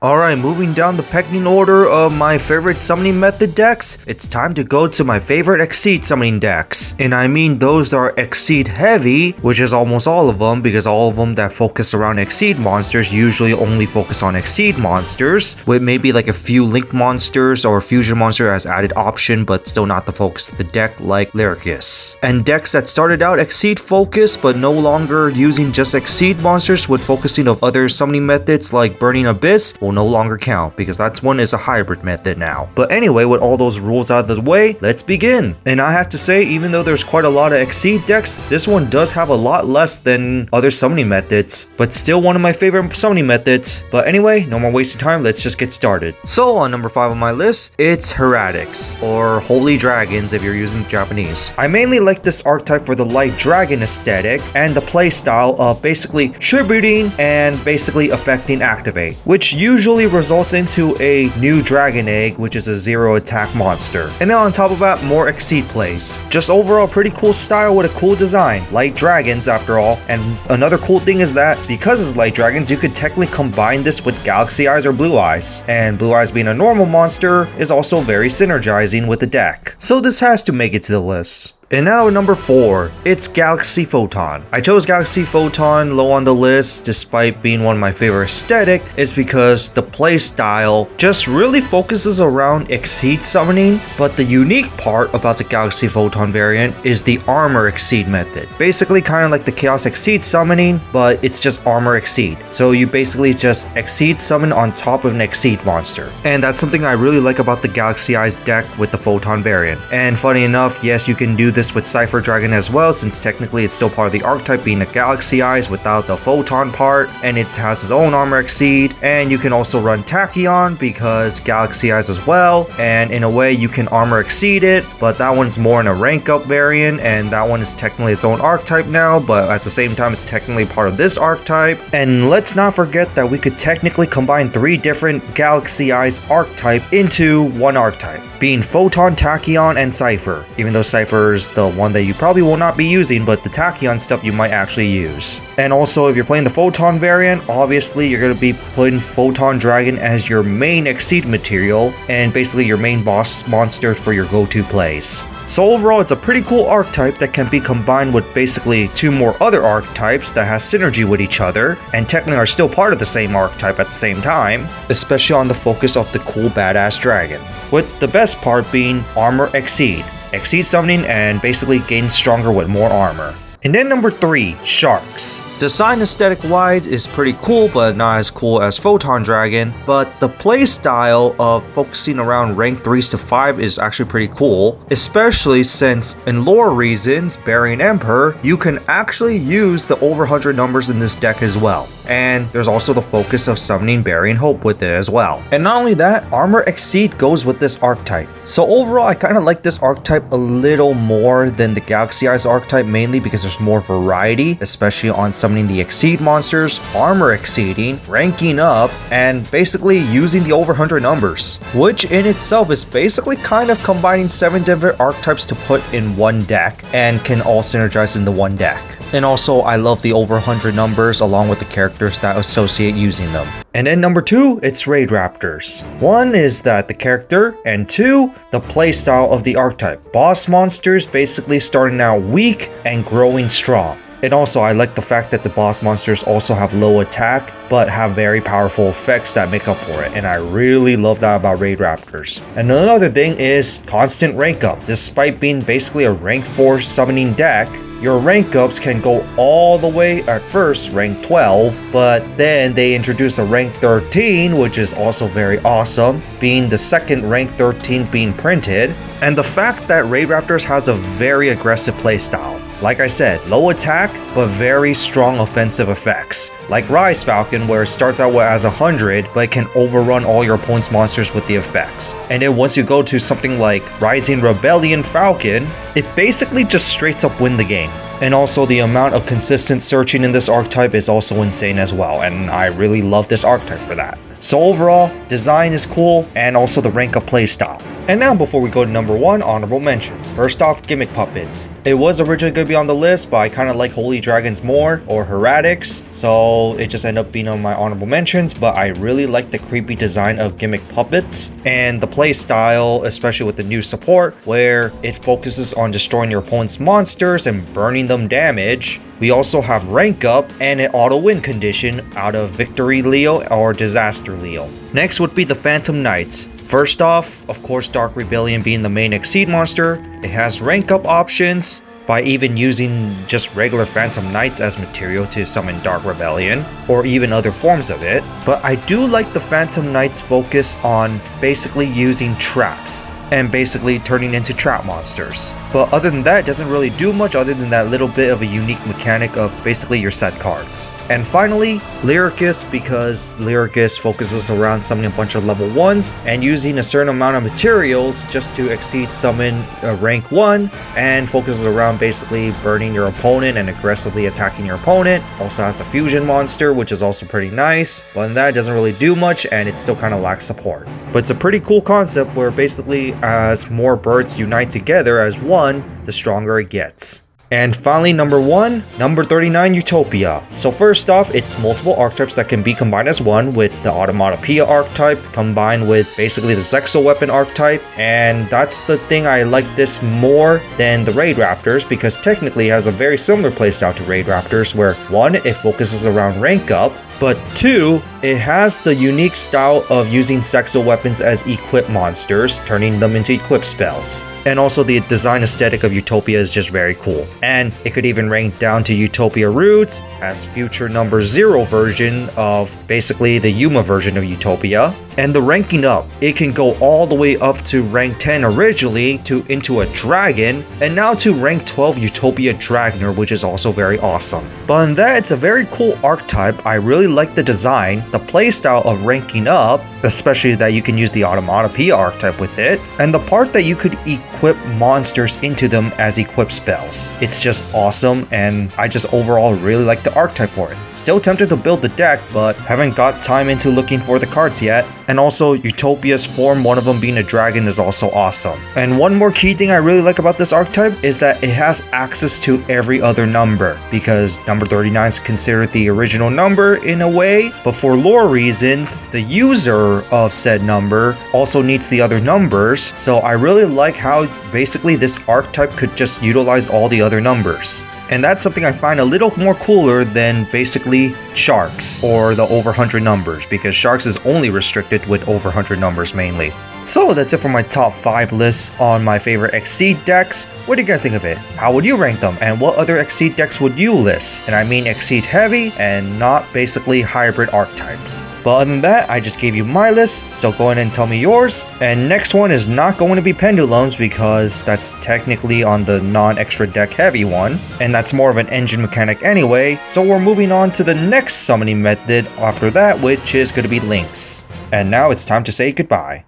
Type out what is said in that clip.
Alright, moving down the pecking order of my favorite summoning method decks, it's time to go to my favorite Exceed summoning decks. And I mean those that are Exceed heavy, which is almost all of them, because all of them that focus around Exceed monsters usually only focus on Exceed monsters, with maybe like a few Link monsters or Fusion monster as added option, but still not the focus of the deck like Lyricus. And decks that started out Exceed focused, but no longer using just Exceed monsters with focusing of other summoning methods like Burning Abyss, will no longer count because that one is a hybrid method now. But anyway, with all those rules out of the way, let's begin. And I have to say, even though there's quite a lot of Exceed decks, this one does have a lot less than other summoning methods, but still one of my favorite summoning methods. But anyway, no more wasting time, let's just get started. So on number 5 on my list, it's Heretics, or Holy Dragons if you're using Japanese. I mainly like this archetype for the light dragon aesthetic and the playstyle of basically tributing and basically affecting activate, which usually results into a new dragon egg, which is a 0 attack monster. And then on top of that, more Exceed plays. Just overall pretty cool style with a cool design. Light dragons after all. And another cool thing is that because it's light dragons, you could technically combine this with Galaxy Eyes or Blue Eyes. And Blue Eyes being a normal monster is also very synergizing with the deck. So this has to make it to the list. And now number 4, it's Galaxy Photon. I chose Galaxy Photon low on the list despite being one of my favorite aesthetic is because the playstyle just really focuses around Exceed summoning, but the unique part about the Galaxy Photon variant is the armor Exceed method. Basically kind of like the Chaos Exceed summoning, but it's just armor Exceed. So you basically just Exceed summon on top of an Exceed monster. And that's something I really like about the Galaxy Eyes deck with the Photon variant. And funny enough, yes, you can do this with Cypher Dragon as well, since technically it's still part of the archetype being a Galaxy Eyes without the Photon part, and it has its own armor Exceed. And you can also run Tachyon because Galaxy Eyes as well, and in a way you can armor Exceed it, but that one's more in a rank up variant, and that one is technically its own archetype now, but at the same time it's technically part of this archetype. And let's not forget that we could technically combine 3 different Galaxy Eyes archetype into one archetype, being Photon, Tachyon, and Cypher, even though Cypher's the one that you probably will not be using, but the Tachyon stuff you might actually use. And also, if you're playing the Photon variant, obviously you're going to be putting Photon Dragon as your main Exceed material, and basically your main boss monster for your go-to plays. So overall, it's a pretty cool archetype that can be combined with basically 2 more other archetypes that has synergy with each other, and technically are still part of the same archetype at the same time, especially on the focus of the cool badass dragon. With the best part being armor Exceed. Exceed summoning and basically gain stronger with more armor. And then number 3, Sharks. Design aesthetic wide is pretty cool, but not as cool as Photon Dragon, but the playstyle of focusing around rank 3s to 5 is actually pretty cool, especially since in lore reasons, Burying Emperor, you can actually use the over 100 numbers in this deck as well. And there's also the focus of summoning Burying Hope with it as well. And not only that, Armor Exceed goes with this archetype. So overall, I kind of like this archetype a little more than the Galaxy Eyes archetype, mainly because there's more variety, especially on summoning the Exceed monsters, armor exceeding, ranking up, and basically using the over 100 numbers, which in itself is basically kind of combining 7 different archetypes to put in one deck and can all synergize into one deck. And also, I love the over 100 numbers along with the characters that associate using them. And then number 2, it's Raid Raptors. 1 is that the character, and 2, the playstyle of the archetype. Boss monsters basically starting out weak and growing strong. And also, I like the fact that the boss monsters also have low attack, but have very powerful effects that make up for it. And I really love that about Raid Raptors. And another thing is constant rank up. Despite being basically a rank 4 summoning deck, your rank ups can go all the way at first rank 12, but then they introduce a rank 13, which is also very awesome, being the second rank 13 being printed. And the fact that Raid Raptors has a very aggressive playstyle. Like I said, low attack, but very strong offensive effects. Like Rise Falcon, where it starts out as 100, but it can overrun all your opponent's monsters with the effects. And then once you go to something like Rising Rebellion Falcon, it basically just straight up win the game. And also the amount of consistent searching in this archetype is also insane as well, and I really love this archetype for that. So overall, design is cool, and also the rank up playstyle. And now before we go to number 1, honorable mentions. First off, gimmick puppets. It was originally going to be on the list, but I kind of like Holy Dragons more, or Heretics, so it just ended up being on my honorable mentions, but I really like the creepy design of gimmick puppets, and the play style, especially with the new support, where it focuses on destroying your opponent's monsters and burning them damage. We also have rank up and an auto win condition out of Victory Leo or Disaster Leo. Next would be the Phantom Knights. First off, of course, Dark Rebellion being the main Exceed monster, it has rank up options by even using just regular Phantom Knights as material to summon Dark Rebellion, or even other forms of it. But I do like the Phantom Knights focus on basically using traps and basically turning into trap monsters. But other than that, it doesn't really do much other than that little bit of a unique mechanic of basically your set cards. And finally, Lyricus, because Lyricus focuses around summoning a bunch of level 1s and using a certain amount of materials just to exceed summon rank 1, and focuses around basically burning your opponent and aggressively attacking your opponent. Also has a fusion monster, which is also pretty nice. But other than that, it doesn't really do much and it still kind of lacks support. But it's a pretty cool concept where basically as more birds unite together as one, the stronger it gets. And finally, number 1, number 39, Utopia. So first off, it's multiple archetypes that can be combined as one, with the Automatopoeia archetype combined with basically the Zexal Weapon archetype. And that's the thing I like this more than the Raid Raptors, because technically it has a very similar playstyle to Raid Raptors, where 1, it focuses around rank up, but 2, it has the unique style of using Zexal weapons as equip monsters, turning them into equip spells. And also the design aesthetic of Utopia is just very cool. And it could even rank down to Utopia Roots as future number 0 version of basically the Yuma version of Utopia. And the ranking up, it can go all the way up to rank 10 originally into a dragon, and now to rank 12 Utopia Dragner, which is also very awesome. But in that, it's a very cool archetype. I really like the design, the playstyle of ranking up, especially that you can use the Automatopoeia archetype with it, and the part that you could equip monsters into them as equip spells. It's just awesome, and I just overall really like the archetype for it. Still tempted to build the deck, but haven't got time into looking for the cards yet. And also, Utopia's form, one of them being a dragon, is also awesome. And one more key thing I really like about this archetype is that it has access to every other number, because number 39 is considered the original number in a way, but for lore reasons, the user of said number also needs the other numbers. So I really like how basically this archetype could just utilize all the other numbers. And that's something I find a little more cooler than basically Sharks or the over 100 numbers, because Sharks is only restricted with over 100 numbers mainly. So that's it for my top 5 lists on my favorite Exceed decks. What do you guys think of it? How would you rank them? And what other Exceed decks would you list? And I mean Exceed heavy and not basically hybrid archetypes. But other than that, I just gave you my list, so go ahead and tell me yours. And next one is not going to be Pendulums, because that's technically on the non-extra deck heavy one, and that's more of an engine mechanic anyway. So we're moving on to the next summoning method after that, which is going to be Links. And now it's time to say goodbye.